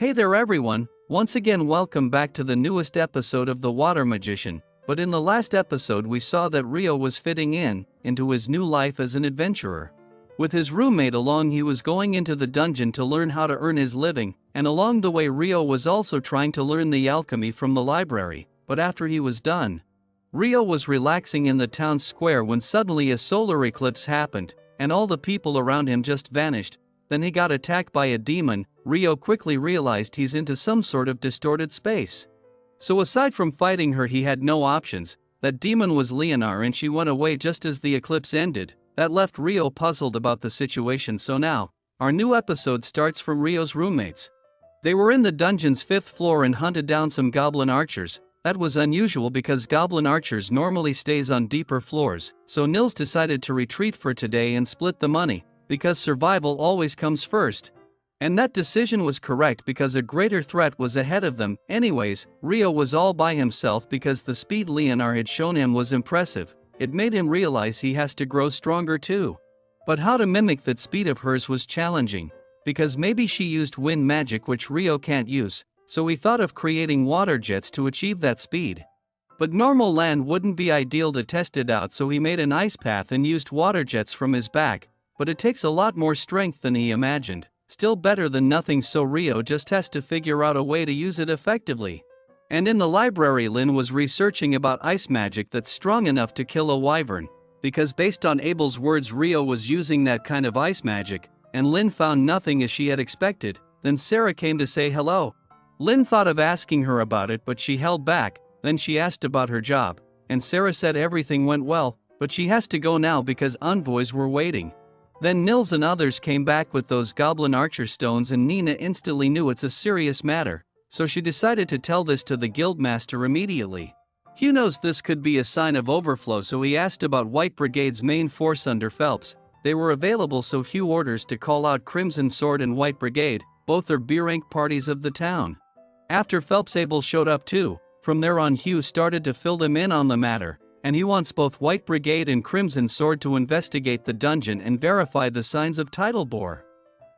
Hey there everyone, once again welcome back to the newest episode of The Water Magician. But in the last episode we saw that Rio was fitting into his new life as an adventurer. With his roommate along, he was going into the dungeon to learn how to earn his living, and along the way Rio was also trying to learn the alchemy from the library. But after he was done, Rio was relaxing in the town square when suddenly a solar eclipse happened, and all the people around him just vanished. Then he got attacked by a demon. Rio quickly realized he's into some sort of distorted space. So aside from fighting her, he had no options. That demon was Leonor, and she went away just as the eclipse ended. That left Rio puzzled about the situation. So now, our new episode starts from Rio's roommates. They were in the dungeon's 5th floor and hunted down some goblin archers. That was unusual because goblin archers normally stays on deeper floors, so Nils decided to retreat for today and split the money, because survival always comes first. And that decision was correct because a greater threat was ahead of them. Anyways, Rio was all by himself because the speed Leonor had shown him was impressive. It made him realize he has to grow stronger too. But how to mimic that speed of hers was challenging, because maybe she used wind magic which Rio can't use, so he thought of creating water jets to achieve that speed. But normal land wouldn't be ideal to test it out, so he made an ice path and used water jets from his back. But it takes a lot more strength than he imagined. Still better than nothing, so Rio just has to figure out a way to use it effectively. And in the library, Lynn was researching about ice magic that's strong enough to kill a wyvern, because based on Abel's words Rio was using that kind of ice magic, and Lynn found nothing as she had expected. Then Sarah came to say hello. Lynn thought of asking her about it, but she held back. Then she asked about her job, and Sarah said everything went well, but she has to go now because envoys were waiting. Then Nils and others came back with those goblin archer stones, and Nina instantly knew it's a serious matter, so she decided to tell this to the guildmaster immediately. Hugh knows this could be a sign of overflow, so he asked about White Brigade's main force under Phelps. They were available, so Hugh orders to call out Crimson Sword and White Brigade. Both are B-rank parties of the town. After Phelps, Abel showed up too. From there on, Hugh started to fill them in on the matter, and he wants both White Brigade and Crimson Sword to investigate the dungeon and verify the signs of tidal bore.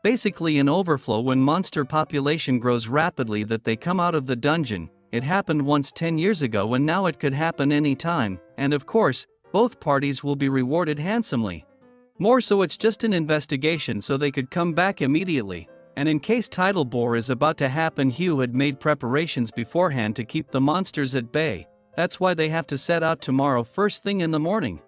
Basically in overflow, when monster population grows rapidly, that they come out of the dungeon. It happened once 10 years ago, and now it could happen any time, and of course, both parties will be rewarded handsomely. More so, it's just an investigation so they could come back immediately. And in case tidal bore is about to happen, Hugh had made preparations beforehand to keep the monsters at bay. That's why they have to set out tomorrow first thing in the morning.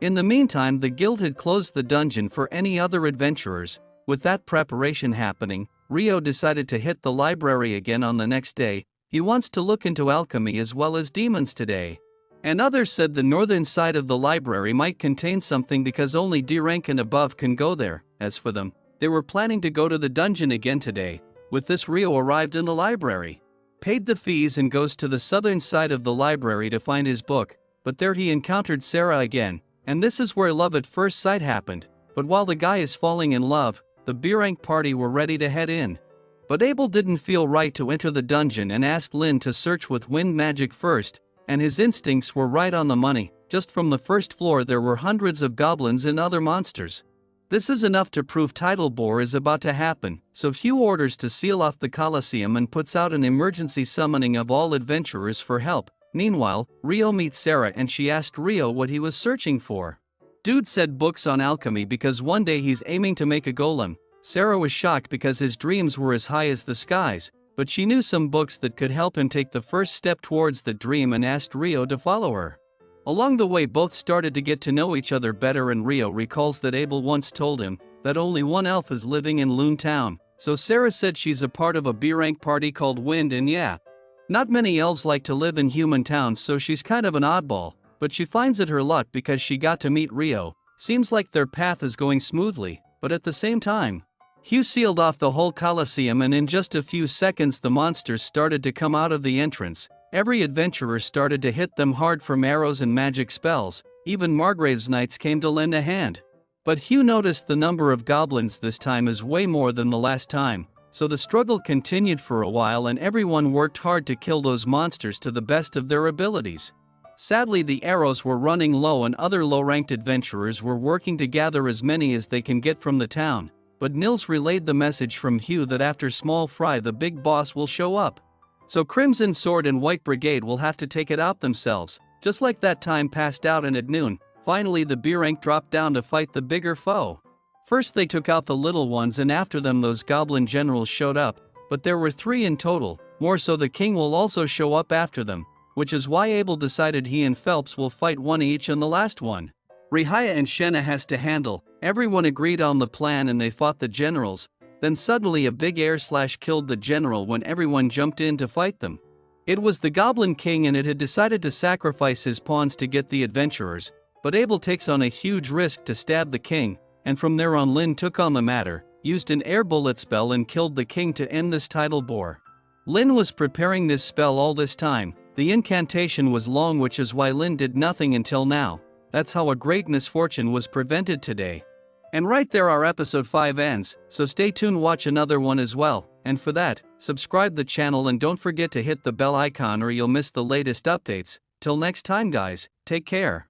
In the meantime, the guild had closed the dungeon for any other adventurers. With that preparation happening, Rio decided to hit the library again on the next day. He wants to look into alchemy as well as demons today. And others said the northern side of the library might contain something because only D rank and above can go there. As for them, they were planning to go to the dungeon again today. With this, Rio arrived in the library, paid the fees, and goes to the southern side of the library to find his book. But there he encountered Sarah again, and this is where love at first sight happened. But while the guy is falling in love, the B-rank party were ready to head in. But Abel didn't feel right to enter the dungeon and asked Lynn to search with wind magic first, and his instincts were right on the money. Just from the first floor there were hundreds of goblins and other monsters. This is enough to prove tidal bore is about to happen, so Hugh orders to seal off the Colosseum and puts out an emergency summoning of all adventurers for help. Meanwhile, Rio meets Sarah, and she asked Rio what he was searching for. Dude said books on alchemy because one day he's aiming to make a golem. Sarah was shocked because his dreams were as high as the skies, but she knew some books that could help him take the first step towards the dream and asked Rio to follow her. Along the way both started to get to know each other better, and Rio recalls that Abel once told him that only one elf is living in Loon Town, so Sarah said she's a part of a B-rank party called Wind, and yeah, not many elves like to live in human towns, so she's kind of an oddball, but she finds it her luck because she got to meet Rio. Seems like their path is going smoothly, but at the same time, Hugh sealed off the whole Colosseum, and in just a few seconds the monsters started to come out of the entrance. Every adventurer started to hit them hard from arrows and magic spells. Even Margrave's knights came to lend a hand. But Hugh noticed the number of goblins this time is way more than the last time, so the struggle continued for a while, and everyone worked hard to kill those monsters to the best of their abilities. Sadly, the arrows were running low, and other low-ranked adventurers were working to gather as many as they can get from the town. but Nils relayed the message from Hugh that after small fry the big boss will show up. So Crimson Sword and White Brigade will have to take it out themselves, just like that time passed out and at noon. Finally the B rank dropped down to fight the bigger foe. First they took out the little ones and after them those goblin generals showed up, but there were 3 in total, more so the king will also show up after them, which is why Abel decided he and Phelps will fight one each in the last one. Rehaya and Shenna has to handle. Everyone agreed on the plan and they fought the generals, then suddenly a big air slash killed the general when everyone jumped in to fight them. It was the Goblin King and it had decided to sacrifice his pawns to get the adventurers, but Abel takes on a huge risk to stab the king, and from there on Lin took on the matter, used an air bullet spell and killed the king to end this title bore. Lin was preparing this spell all this time, the incantation was long which is why Lin did nothing until now. That's how a great misfortune was prevented today. And right there our episode 5 ends, so stay tuned, watch another one as well, and for that, subscribe the channel and don't forget to hit the bell icon or you'll miss the latest updates. Till next time guys, take care.